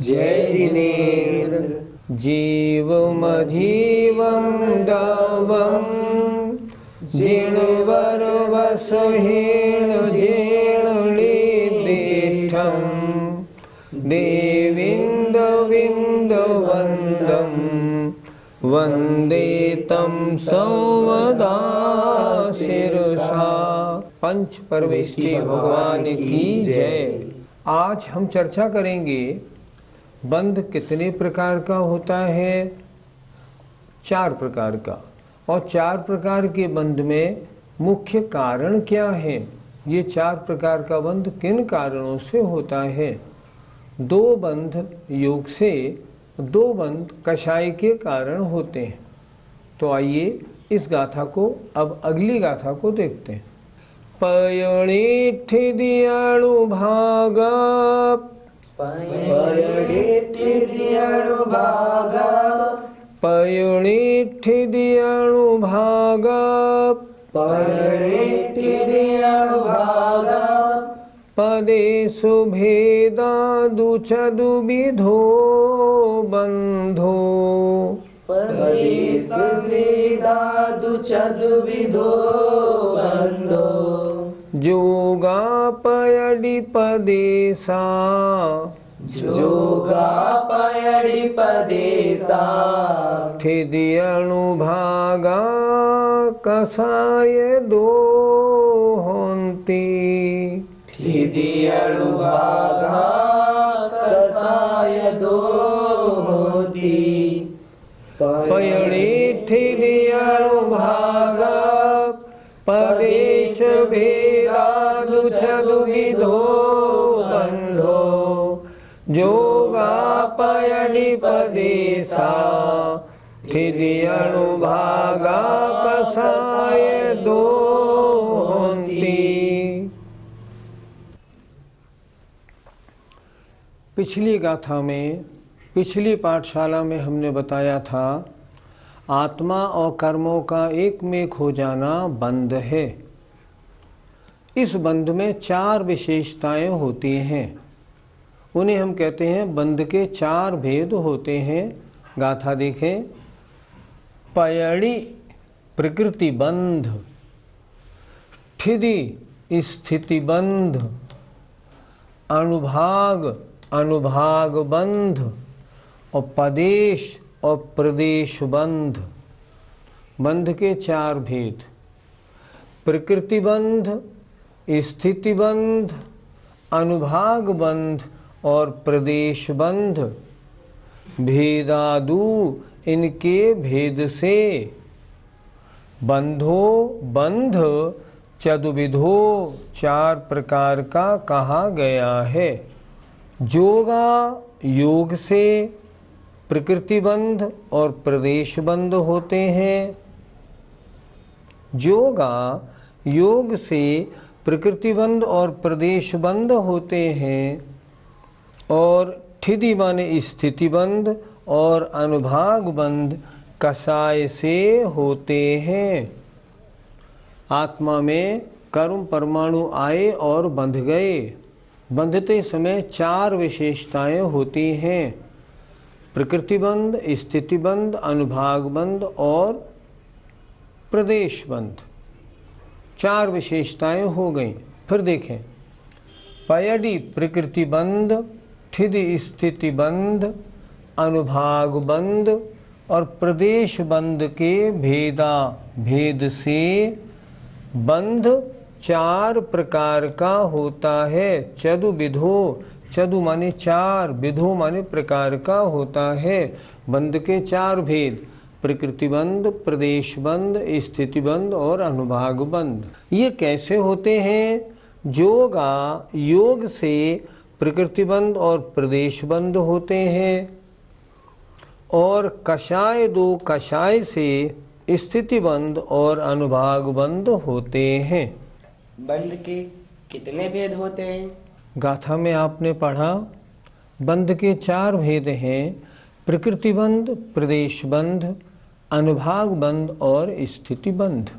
जय जिनेन्द्र। जीवमजीवं दवं जिणवरवसहीन जीर्णलीदिष्ठं देविन्दविन्दवन्दं वन्दे तं सर्वदा शिरसा। पंच परमेष्ठी भगवान की जय। आज हम चर्चा करेंगे बंध कितने प्रकार का होता है। 4 प्रकार का। और 4 प्रकार के बंध में मुख्य कारण क्या है। ये 4 प्रकार का बंध किन कारणों से होता है। 2 बंध योग से, 2 बंध कषाय के कारण होते हैं। तो आइए इस गाथा को, अब अगली गाथा को देखते हैं। पयणिठि दियाळु भागा, पयणिठि दियाळु भागा, पयणिठि दियाळु भागा, पयणिठि दियाळु भागा, पदेषु भेदादु चतुर्विधो बन्धो, पदेषु भेदादु चतुर्विधो बन्धो, योगापयडिपदेशा, योगापयडिपदेशा, ठिदियणुभागा कषाय दोहन्ति, ठिदियणुभागा कषाय दोहन्ति, पयणिठि दियाळु भागा, पदेश भेदादु चतुर्विधो बन्धो, योगापयडिपदेशा, ठिदियणुभागा कषाय दोहन्ति। पिछली गाथा में, पिछली पाठशाला में हमने बताया था आत्मा और कर्मों का एक में एक हो जाना बंध है। इस बंध में 4 विशेषताएं होती हैं। उन्हें हम कहते हैं बंध के 4 भेद होते हैं। गाथा देखें। पयणि प्रकृति बंध, ठिदि स्थिति बंध, अनुभाग अनुभाग बंध और पदेश और प्रदेश बंध। बंध के 4 भेद। प्रकृति बंध, स्थिति बंध, अनुभाग बंध और प्रदेश बंध। भेदादु इनके भेद से, बंधो बंध चतुर्विधो 4 प्रकार का कहा गया है। योगा योग से प्रकृति बंध और प्रदेश बंध होते हैं। योगा योग से प्रकृति बंध और प्रदेश बंध होते हैं। और ठिदि माने स्थिति बंध और अनुभाग बंध कषाय से होते हैं। आत्मा में कर्म परमाणु आए और बंध गए। बंधते समय 4 विशेषताएं होती हैं। प्रकृति बंध, स्थिति बंध, अनुभाग बंध और प्रदेश बंध। 4 विशेषताएं हो गई। फिर देखें। पयडि प्रकृति बंध, ठिदि स्थिति बंध, अनुभाग बंध और प्रदेश बंध के भेद से बंध 4 प्रकार का होता है। चतुर्विधो, चतु माने 4, विधो माने प्रकार का होता है। बंध के 4 भेद। प्रकृति बंध, प्रदेश बंध, स्थिति बंध और अनुभाग बंध। ये कैसे होते हैं। योगा योग से प्रकृति बंध और प्रदेश बंध होते हैं। और कषाय 2 कषाय से स्थिति बंध और अनुभाग बंध होते हैं। बंध के कितने भेद होते हैं। गाथा में आपने पढ़ा बंध के 4 भेद हैं। प्रकृति बंध, प्रदेश बंध, अनुभाग बंध और स्थिति बंध।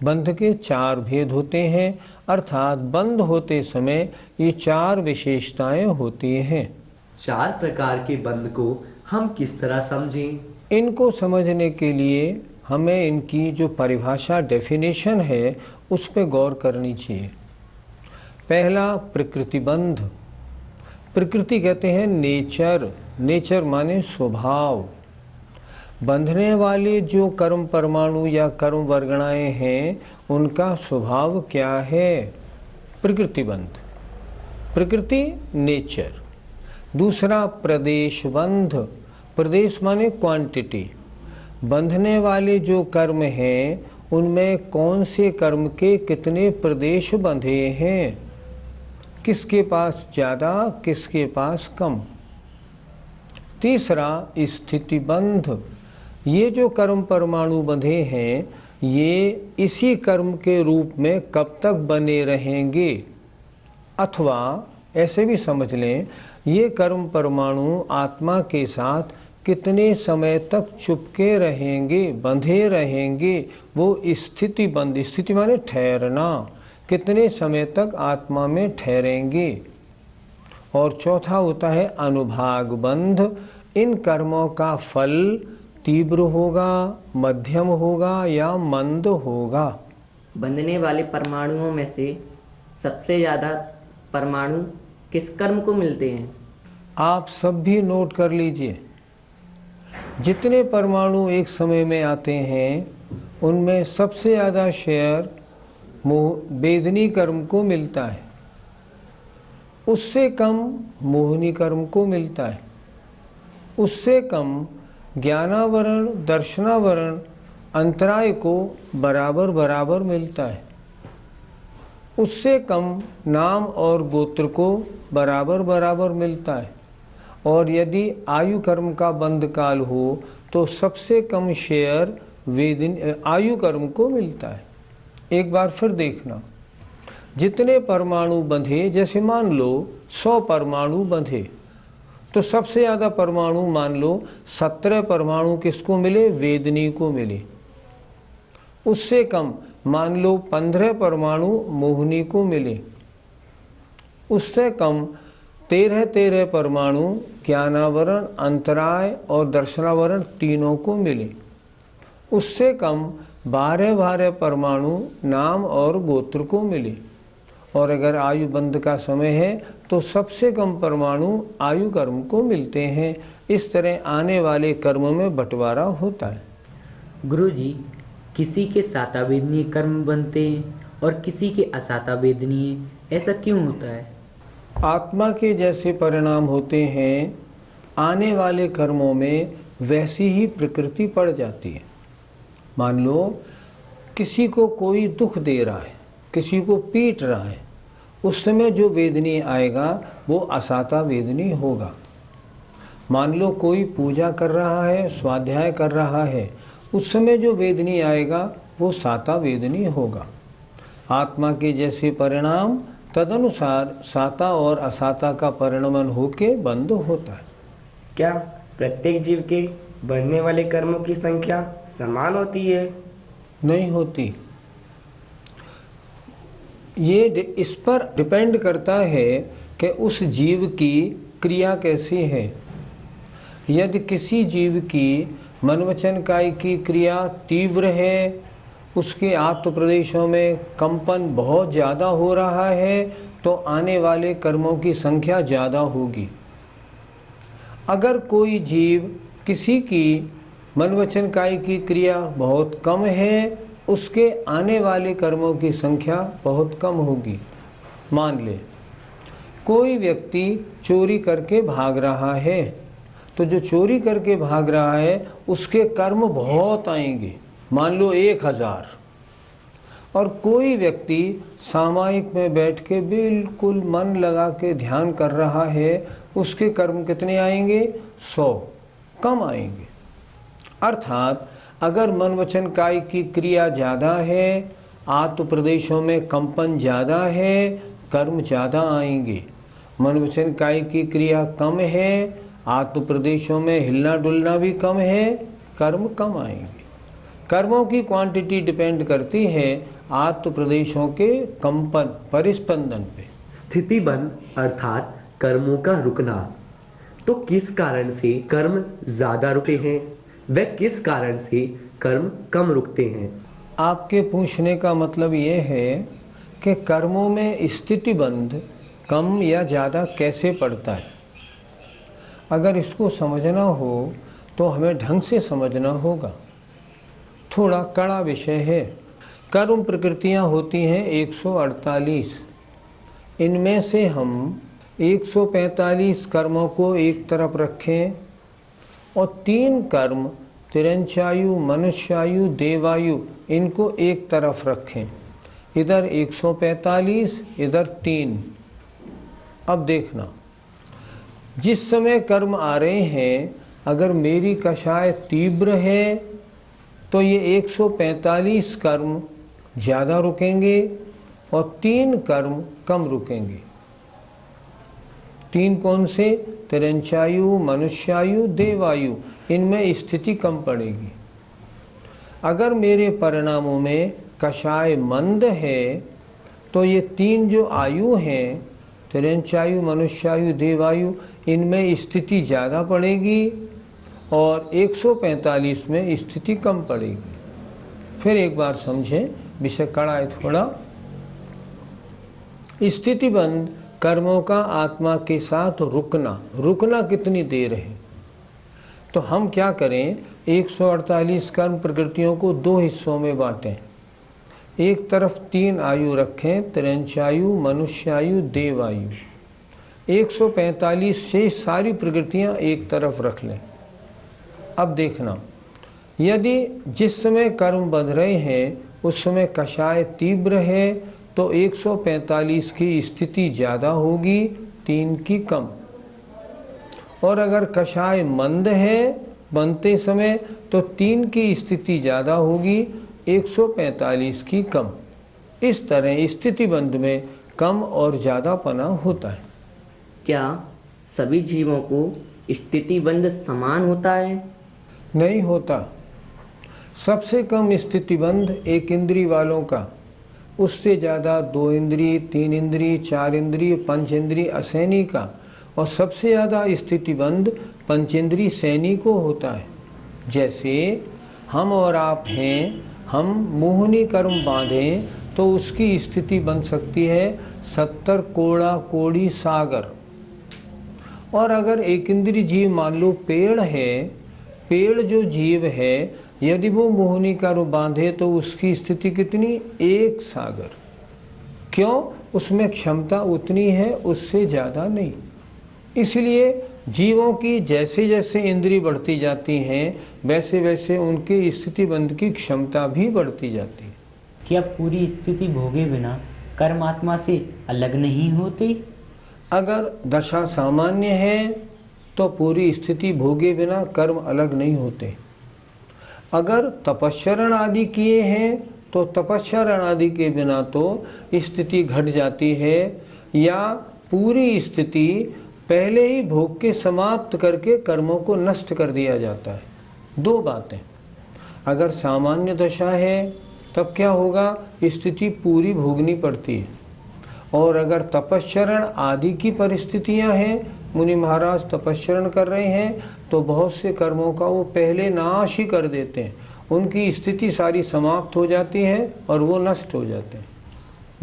बंध के 4 भेद होते हैं, अर्थात बंध होते समय ये 4 विशेषताएं होती हैं। चार प्रकार के बंध को हम किस तरह समझें? इनको समझने के लिए हमें इनकी जो परिभाषा डेफिनेशन है उस पर गौर करनी चाहिए। पहला प्रकृति बंध। प्रकृति कहते हैं नेचर। नेचर माने स्वभाव। बंधने वाले जो कर्म परमाणु या कर्म वर्गणाएं हैं उनका स्वभाव क्या है? प्रकृति बंध, प्रकृति नेचर। दूसरा प्रदेश बंध। प्रदेश माने क्वांटिटी। बंधने वाले जो कर्म हैं उनमें कौन से कर्म के कितने प्रदेश बंधे हैं, किसके पास ज़्यादा किसके पास कम। तीसरा स्थिति बंध। ये जो कर्म परमाणु बंधे हैं ये इसी कर्म के रूप में कब तक बने रहेंगे, अथवा ऐसे भी समझ लें ये कर्म परमाणु आत्मा के साथ कितने समय तक चुपके रहेंगे, बंधे रहेंगे। वो स्थिति बंध। स्थिति माने ठहरना, कितने समय तक आत्मा में ठहरेंगे। और चौथा होता है अनुभाग बंध। इन कर्मों का फल तीव्र होगा, मध्यम होगा या मंद होगा। बंधने वाले परमाणुओं में से सबसे ज़्यादा परमाणु किस कर्म को मिलते हैं? आप सब भी नोट कर लीजिए। जितने परमाणु एक समय में आते हैं उनमें सबसे ज़्यादा शेयर वेदनी कर्म को मिलता है, उससे कम मोहनी कर्म को मिलता है, उससे कम ज्ञानावरण दर्शनावरण अंतराय को बराबर बराबर मिलता है, उससे कम नाम और गोत्र को बराबर बराबर मिलता है। और यदि आयु कर्म का बंध काल हो तो सबसे कम शेयर आयु कर्म को मिलता है। एक बार फिर देखना, जितने परमाणु बंधे, जैसे मान लो 100 परमाणु बंधे तो सबसे ज़्यादा परमाणु मान लो 17 परमाणु किसको मिले? वेदनी को मिले। उससे कम मान लो 15 परमाणु मोहनी को मिले। उससे कम 13 परमाणु ज्ञानावरण अंतराय और दर्शनावरण तीनों को मिले। उससे कम 12 परमाणु नाम और गोत्र को मिले। और अगर आयु बंध का समय है तो सबसे कम परमाणु आयु कर्म को मिलते हैं। इस तरह आने वाले कर्म में बंटवारा होता है। गुरुजी, किसी के सातावेदनीय कर्म बनते हैं और किसी के असातावेदनीय, ऐसा क्यों होता है? आत्मा के जैसे परिणाम होते हैं आने वाले कर्मों में वैसी ही प्रकृति पड़ जाती है। मान लो किसी को कोई दुख दे रहा है, किसी को पीट रहा है, उस समय जो वेदनी आएगा वो असाता वेदनी होगा। मान लो कोई पूजा कर रहा है, स्वाध्याय कर रहा है, उस समय जो वेदनी आएगा वो साता वेदनी होगा। आत्मा के जैसे परिणाम तदनुसार साता और असाता का परिणमन होके बंद होता है। क्या प्रत्येक जीव के बनने वाले कर्मों की संख्या समान होती है? नहीं होती। ये इस पर डिपेंड करता है कि उस जीव की क्रिया कैसी है। यदि किसी जीव की मन वचन काय की क्रिया तीव्र है, उसके आत्म प्रदेशों में कंपन बहुत ज़्यादा हो रहा है, तो आने वाले कर्मों की संख्या ज़्यादा होगी। अगर कोई जीव किसी की मन वचन काय की क्रिया बहुत कम है, उसके आने वाले कर्मों की संख्या बहुत कम होगी। मान ले कोई व्यक्ति चोरी करके भाग रहा है, तो जो चोरी करके भाग रहा है उसके कर्म बहुत आएंगे, मान लो 1000। और कोई व्यक्ति सामायिक में बैठ के बिल्कुल मन लगा के ध्यान कर रहा है, उसके कर्म कितने आएंगे? 100, कम आएंगे। अर्थात अगर मन वचन काय की क्रिया ज़्यादा है, आत्म प्रदेशों में कंपन ज़्यादा है, कर्म ज़्यादा आएंगे। मन वचन काय की क्रिया कम है, आत्म प्रदेशों में हिलना डुलना भी कम है, कर्म कम आएंगे। कर्मों की क्वांटिटी डिपेंड करती है आत्म प्रदेशों के कंपन परिस्पंदन पे। स्थिति बंध अर्थात कर्मों का रुकना। तो किस कारण से कर्म ज्यादा रुके हैं व किस कारण से कर्म कम रुकते हैं? आपके पूछने का मतलब ये है कि कर्मों में स्थितिबंध कम या ज़्यादा कैसे पड़ता है। अगर इसको समझना हो तो हमें ढंग से समझना होगा। थोड़ा कड़ा विषय है। कर्म प्रकृतियाँ होती हैं 148। इनमें से हम 145 कर्मों को एक तरफ रखें और 3 कर्म तिरंचायु, मनुष्यायु, देवायु, इनको एक तरफ रखें। इधर 145, इधर 3। अब देखना, जिस समय कर्म आ रहे हैं, अगर मेरी कषाय तीव्र है तो ये 145 कर्म ज़्यादा रुकेंगे और 3 कर्म कम रुकेंगे। 3 कौन से? तिरंचायु, मनुष्यायु, देवायु, इनमें स्थिति कम पड़ेगी। अगर मेरे परिणामों में कषाय मंद है तो ये 3 जो आयु हैं, तिरंचायु, मनुष्यायु, देवायु, इनमें स्थिति ज़्यादा पड़ेगी और 145 में स्थिति कम पड़ेगी। फिर एक बार समझें, विषय कड़ा है थोड़ा। स्थितिबंध कर्मों का आत्मा के साथ रुकना कितनी देर है। तो हम क्या करें, 148 कर्म प्रकृतियों को 2 हिस्सों में बांटें। एक तरफ 3 आयु रखें, तिरंचायु, मनुष्यायु, देवायु। 145 से सारी प्रकृतियां एक तरफ रख लें। अब देखना, यदि जिस समय कर्म बंध रहे हैं उस समय कषाय तीव्र है तो 145 की स्थिति ज़्यादा होगी, 3 की कम। और अगर कषाय मंद है बनते समय तो 3 की स्थिति ज़्यादा होगी, 145 की कम। इस तरह स्थितिबंध में कम और ज़्यादापना होता है। क्या सभी जीवों को स्थितिबंध समान होता है? नहीं होता। सबसे कम स्थितिबंध 1 इंद्री वालों का, उससे ज़्यादा 2 इंद्री, 3 इंद्री, 4 इंद्री, 5 इंद्री असैनी का, और सबसे ज़्यादा स्थितिबंध पंचेंद्री सैनी को होता है। जैसे हम और आप हैं, हम मोहनी कर्म बांधें तो उसकी स्थिति बन सकती है 70 कोड़ा कोड़ी सागर। और अगर 1 इंद्री जीव मान लो पेड़ है, पेड़ जो जीव है यदि वो मोहनी कर्म बांधे तो उसकी स्थिति कितनी? 1 सागर। क्यों? उसमें क्षमता उतनी है, उससे ज़्यादा नहीं। इसलिए जीवों की जैसे जैसे इंद्री बढ़ती जाती हैं वैसे वैसे उनके स्थितिबंध की क्षमता भी बढ़ती जाती है। क्या पूरी स्थिति भोगे बिना कर्म आत्मा से अलग नहीं होते? अगर दशा सामान्य है तो पूरी स्थिति भोगे बिना कर्म अलग नहीं होते। अगर तपस्चरण आदि किए हैं तो तपस्चरण आदि के बिना तो स्थिति घट जाती है, या पूरी स्थिति पहले ही भोग के समाप्त करके कर्मों को नष्ट कर दिया जाता है। 2 बातें, अगर सामान्य दशा है तब क्या होगा, स्थिति पूरी भोगनी पड़ती है। और अगर तपस्चरण आदि की परिस्थितियां हैं, मुनि महाराज तपस्चरण कर रहे हैं तो बहुत से कर्मों का वो पहले नाश ही कर देते हैं, उनकी स्थिति सारी समाप्त हो जाती है और वो नष्ट हो जाते हैं।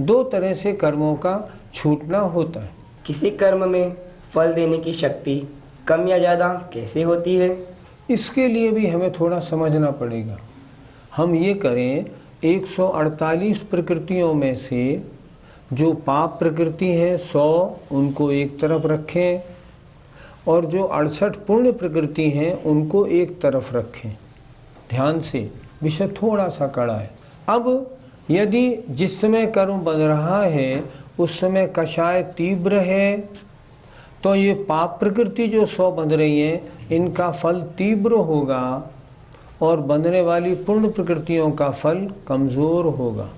2 तरह से कर्मों का छूटना होता है। किसी कर्म में फल देने की शक्ति कम या ज़्यादा कैसे होती है? इसके लिए भी हमें थोड़ा समझना पड़ेगा। हम ये करें, 148 प्रकृतियों में से जो पाप प्रकृति है 100 उनको एक तरफ रखें और जो 68 पुण्य प्रकृति हैं उनको एक तरफ रखें। ध्यान से, विषय थोड़ा सा कड़ा है। अब यदि जिस समय कर्म बन रहा है उस समय कषाय तीव्र है तो ये पाप प्रकृति जो 100 बंध रही हैं इनका फल तीव्र होगा और बंधने वाली पुण्य प्रकृतियों का फल कमज़ोर होगा।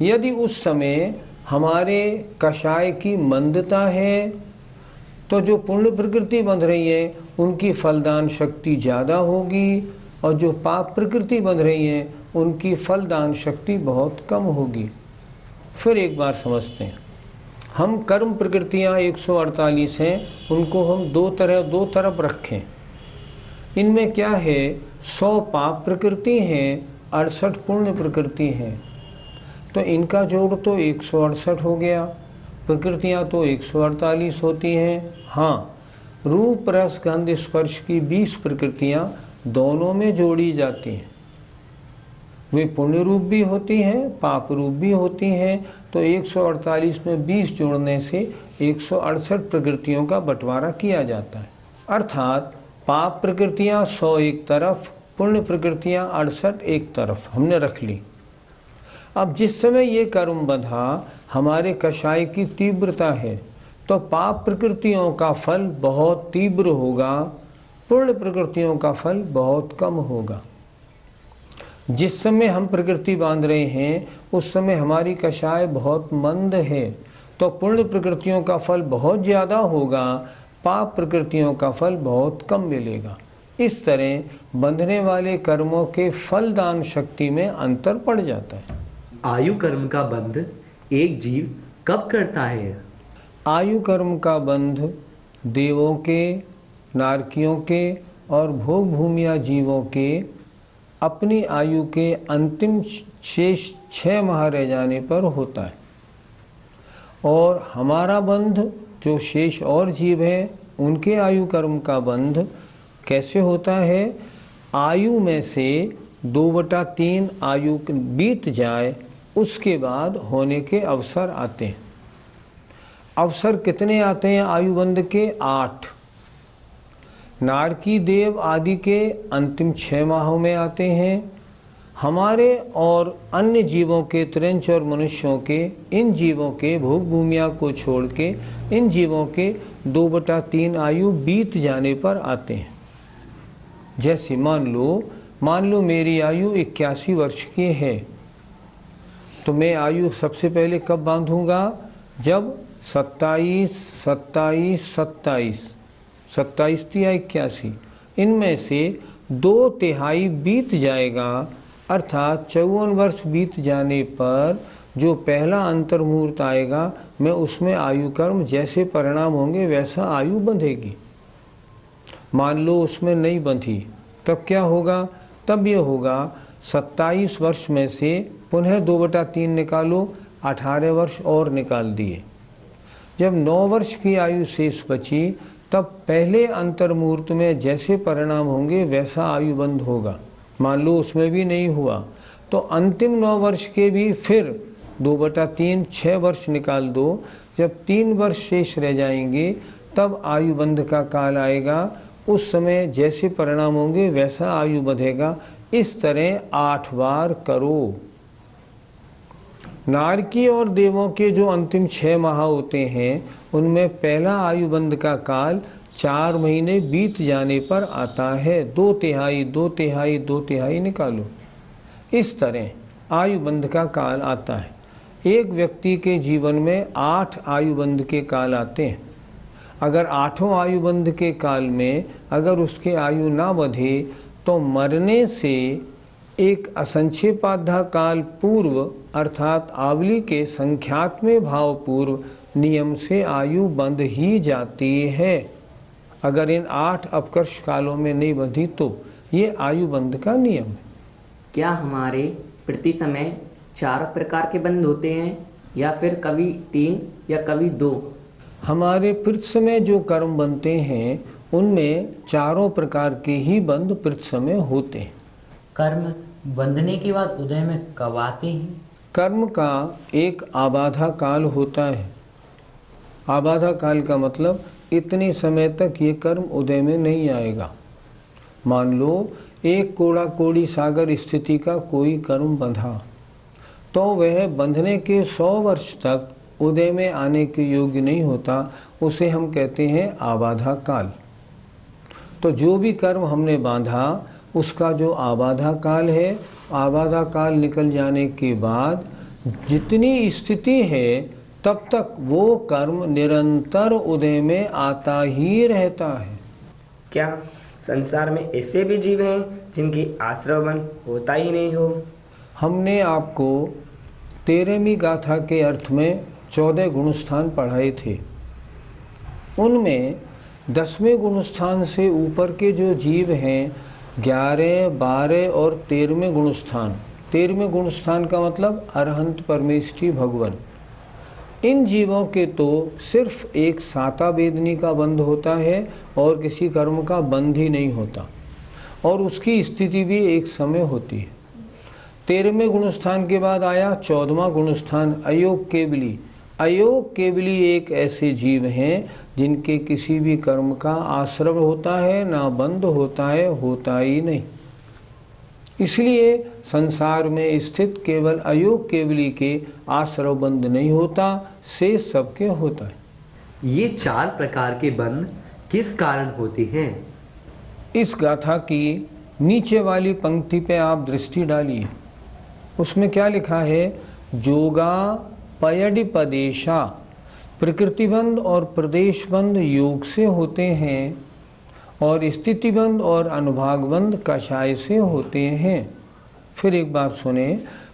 यदि उस समय हमारे कषाय की मंदता है तो जो पुण्य प्रकृति बंध रही है उनकी फलदान शक्ति ज़्यादा होगी और जो पाप प्रकृति बंध रही है उनकी फलदान शक्ति बहुत कम होगी। फिर एक बार समझते हैं। हम कर्म प्रकृतियाँ 148 हैं, उनको हम दो तरफ रखें। इनमें क्या है, 100 पाप प्रकृति हैं, 68 पुण्य प्रकृति हैं। तो इनका जोड़ तो 168 हो गया। प्रकृतियाँ तो 148 होती हैं। हाँ, रूप रस गंध स्पर्श की 20 प्रकृतियाँ दोनों में जोड़ी जाती हैं। वे पुण्य रूप भी होती हैं, पाप रूप भी होती हैं। तो 148 में 20 जोड़ने से 168 प्रकृतियों का बंटवारा किया जाता है। अर्थात पाप प्रकृतियाँ 100 एक तरफ, पुण्य प्रकृतियाँ 68 एक तरफ हमने रख ली। अब जिस समय ये कर्म बंधा हमारे कषाय की तीव्रता है, तो पाप प्रकृतियों का फल बहुत तीव्र होगा, पुण्य प्रकृतियों का फल बहुत कम होगा। जिस समय हम प्रकृति बांध रहे हैं उस समय हमारी कषाय बहुत मंद है, तो पुण्य प्रकृतियों का फल बहुत ज़्यादा होगा, पाप प्रकृतियों का फल बहुत कम मिलेगा। इस तरह बंधने वाले कर्मों के फलदान शक्ति में अंतर पड़ जाता है। आयु कर्म का बंध एक जीव कब करता है? आयु कर्म का बंध देवों के, नारकियों के और भोग भूमिया जीवों के अपनी आयु के अंतिम शेष 6 माह रह जाने पर होता है। और हमारा बंध जो शेष और जीव हैं उनके आयु कर्म का बंध कैसे होता है? आयु में से 2/3 आयु बीत जाए उसके बाद होने के अवसर आते हैं। अवसर कितने आते हैं आयुबंध के? 8। नारकी देव आदि के अंतिम 6 माहों में आते हैं। हमारे और अन्य जीवों के, त्रिंच और मनुष्यों के, इन जीवों के भोग भूमिया को छोड़ के इन जीवों के 2/3 आयु बीत जाने पर आते हैं। जैसे मान लो मेरी आयु 81 वर्ष की है, तो मैं आयु सबसे पहले कब बांधूंगा? जब 27 या 81 इनमें से 2/3 बीत जाएगा, अर्थात 54 वर्ष बीत जाने पर जो पहला अंतर्मुहूर्त आएगा, मैं उसमें आयु कर्म जैसे परिणाम होंगे वैसा आयु बंधेगी। मान लो उसमें नहीं बंधी, तब क्या होगा? तब ये होगा 27 वर्ष में से पुनः 2/3 निकालो, 18 वर्ष और निकाल दिए। जब 9 वर्ष की आयु शेष बची, तब पहले अंतर्मुहूर्त में जैसे परिणाम होंगे वैसा आयु बंध होगा। मान लो उसमें भी नहीं हुआ, तो अंतिम 9 वर्ष के भी फिर 2/3 6 वर्ष निकाल दो। जब 3 वर्ष शेष रह जाएंगे तब आयु बंध का काल आएगा। उस समय जैसे परिणाम होंगे वैसा आयु बंधेगा। इस तरह 8 बार करो। नारकी और देवों के जो अंतिम 6 माह होते हैं उनमें पहला आयुबंध का काल 4 महीने बीत जाने पर आता है। 2/3 निकालो। इस तरह आयुबंध का काल आता है। एक व्यक्ति के जीवन में 8 आयुबंध के काल आते हैं। अगर 8 आयुबंध के काल में अगर उसके आयु ना बढ़े तो मरने से एक असंक्षेपाधा काल पूर्व अर्थात आवली के संख्यात्मक भाव पूर्व नियम से आयु बंध ही जाती है। अगर इन 8 अपकर्ष कालों में नहीं बंधी तो ये आयु बंध का नियम है। क्या हमारे प्रति समय 4 प्रकार के बंध होते हैं या फिर कभी 3 या कभी 2? हमारे प्रति समय जो कर्म बनते हैं उनमें 4 प्रकार के ही बंध प्रति समय होते हैं। कर्म बंधने के बाद उदय में कब आते हैं? कर्म का एक आबाधा काल होता है। आबाधा काल का मतलब इतने समय तक ये कर्म उदय में नहीं आएगा। मान लो एक कोड़ा कोड़ी सागर स्थिति का कोई कर्म बंधा तो वह बंधने के 100 वर्ष तक उदय में आने के योग्य नहीं होता। उसे हम कहते हैं आबाधा काल। तो जो भी कर्म हमने बांधा उसका जो आबाधा काल है, आबाधा काल निकल जाने के बाद जितनी स्थिति है तब तक वो कर्म निरंतर उदय में आता ही रहता है। क्या संसार में ऐसे भी जीव हैं जिनकी आश्रवण होता ही नहीं हो? हमने आपको 13वीं गाथा के अर्थ में 14 गुणस्थान पढ़ाए थे। उनमें 10वें गुणस्थान से ऊपर के जो जीव हैं 11, 12 और 13वें गुणस्थान, 13वें गुणस्थान का मतलब अरहंत परमेष्ठी भगवान, इन जीवों के तो सिर्फ एक साता वेदनी का बंध होता है और किसी कर्म का बंध ही नहीं होता, और उसकी स्थिति भी एक समय होती है। 13वें गुणस्थान के बाद आया 14वां गुणस्थान अयोग केवली। अयोग केवली एक ऐसे जीव हैं जिनके किसी भी कर्म का आश्रव होता है ना बंध होता है, होता ही नहीं। इसलिए संसार में स्थित केवल अयोग केवली के आश्रव बंध नहीं होता, से सबके होता है। ये 4 प्रकार के बंध किस कारण होते हैं? इस गाथा की नीचे वाली पंक्ति पे आप दृष्टि डालिए, उसमें क्या लिखा है? जोगा पयडिपदेशा, प्रकृतिबंध और प्रदेशबंध योग से होते हैं और स्थितिबंध और अनुभागबंध कषाय से होते हैं। फिर एक बार सुने,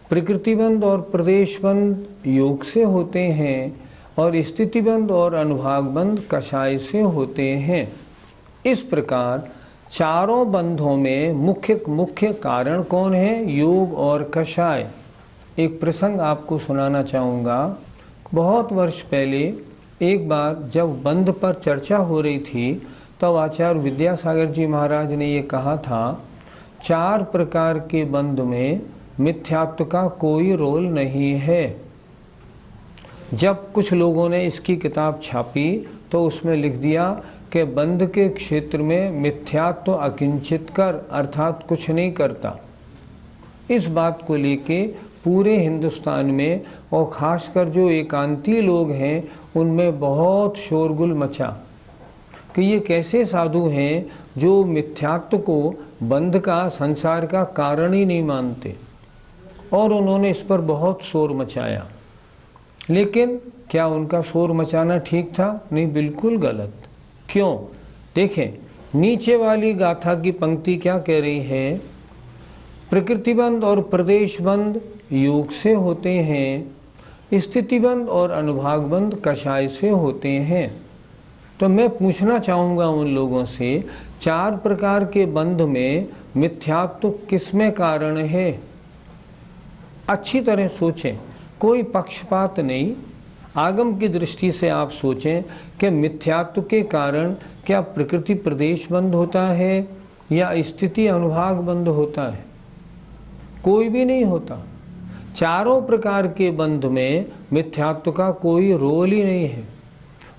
प्रकृतिबंध और प्रदेशबंध योग से होते हैं और स्थितिबंध और अनुभागबंध कषाय से होते हैं। इस प्रकार चारों बंधों में मुख्य कारण कौन है? योग और कषाय। एक प्रसंग आपको सुनाना चाहूँगा। बहुत वर्ष पहले एक बार जब बंध पर चर्चा हो रही थी तब आचार्य विद्यासागर जी महाराज ने ये कहा था, 4 प्रकार के बंध में मिथ्यात्व का कोई रोल नहीं है। जब कुछ लोगों ने इसकी किताब छापी तो उसमें लिख दिया कि बंध के क्षेत्र में मिथ्यात्व अकिंचित कर, अर्थात कुछ नहीं करता। इस बात को लेके पूरे हिंदुस्तान में और ख़ासकर जो एकांती लोग हैं उनमें बहुत शोरगुल मचा कि ये कैसे साधु हैं जो मिथ्यात्व को बंध का, संसार का कारण ही नहीं मानते, और उन्होंने इस पर बहुत शोर मचाया। लेकिन क्या उनका शोर मचाना ठीक था? नहीं, बिल्कुल गलत। क्यों? देखें, नीचे वाली गाथा की पंक्ति क्या कह रही है? प्रकृतिबंध और प्रदेशबंध योग से होते हैं, स्थितिबंध और अनुभागबंध कषाय से होते हैं। तो मैं पूछना चाहूँगा उन लोगों से, 4 प्रकार के बंध में मिथ्यात्व किसमें कारण है? अच्छी तरह सोचें, कोई पक्षपात नहीं, आगम की दृष्टि से आप सोचें कि मिथ्यात्व के कारण क्या प्रकृति प्रदेश बंध होता है या स्थिति अनुभाग बंध होता है? कोई भी नहीं होता। चारों प्रकार के बंध में मिथ्यात्व का कोई रोल ही नहीं है।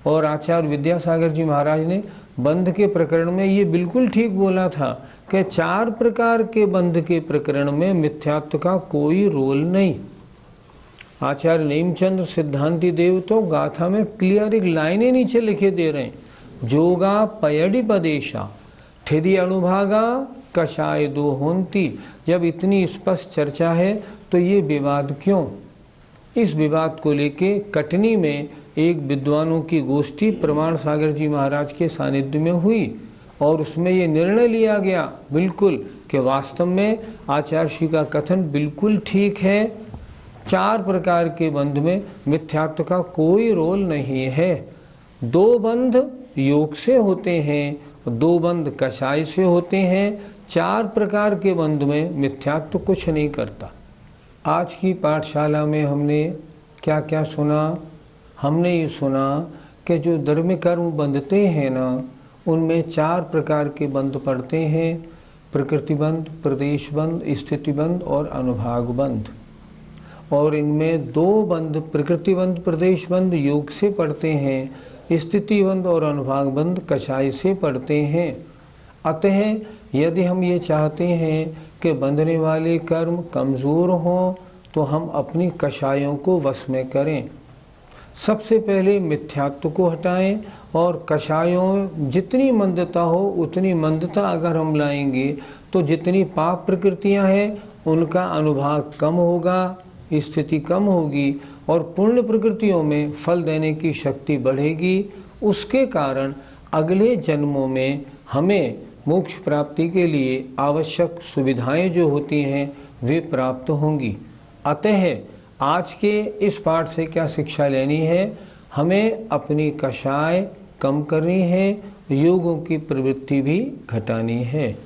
और आचार्य विद्यासागर जी महाराज ने बंध के प्रकरण में ये बिल्कुल ठीक बोला था कि 4 प्रकार के बंध के प्रकरण में मिथ्यात्व का कोई रोल नहीं। आचार्य नीमचंद्र सिद्धांति देव तो गाथा में क्लियर एक लाइनें नीचे लिखे दे रहे हैं, जोगा पयडिपदेशा ठिदि अनुभागा कषाय दो होंती। जब इतनी स्पष्ट चर्चा है तो ये विवाद क्यों? इस विवाद को लेके कटनी में एक विद्वानों की गोष्ठी प्रमाण सागर जी महाराज के सानिध्य में हुई और उसमें ये निर्णय लिया गया बिल्कुल कि वास्तव में आचार्य श्री का कथन बिल्कुल ठीक है। 4 प्रकार के बंध में मिथ्यात्व का कोई रोल नहीं है। 2 बंध योग से होते हैं, 2 बंध कषाय से होते हैं। 4 प्रकार के बंध में मिथ्यात्व कुछ नहीं करता। आज की पाठशाला में हमने क्या क्या सुना? हमने ये सुना कि जो धर्म कर्म बंधते हैं ना, उनमें 4 प्रकार के बंध पड़ते हैं, प्रकृतिबंध, प्रदेशबंध, स्थितिबंध और अनुभागबंध। और इनमें 2 बंध प्रकृतिबंध, प्रदेशबंध योग से पड़ते हैं, स्थितिबंध और अनुभागबंध कषाय से पड़ते हैं। अतः यदि हम ये चाहते हैं कि बंधने वाले कर्म कमज़ोर हों तो हम अपनी कषायों को वश में करें। सबसे पहले मिथ्यात्व को हटाएं और कषायों जितनी मंदता हो उतनी मंदता अगर हम लाएंगे तो जितनी पाप प्रकृतियां हैं उनका अनुभाग कम होगा, स्थिति कम होगी और पुण्य प्रकृतियों में फल देने की शक्ति बढ़ेगी। उसके कारण अगले जन्मों में हमें मोक्ष प्राप्ति के लिए आवश्यक सुविधाएं जो होती हैं वे प्राप्त होंगी। अतः आज के इस पाठ से क्या शिक्षा लेनी है? हमें अपनी कषाय कम करनी है, योगों की प्रवृत्ति भी घटानी है।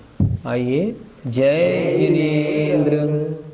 आइए, जय जिनेंद्र।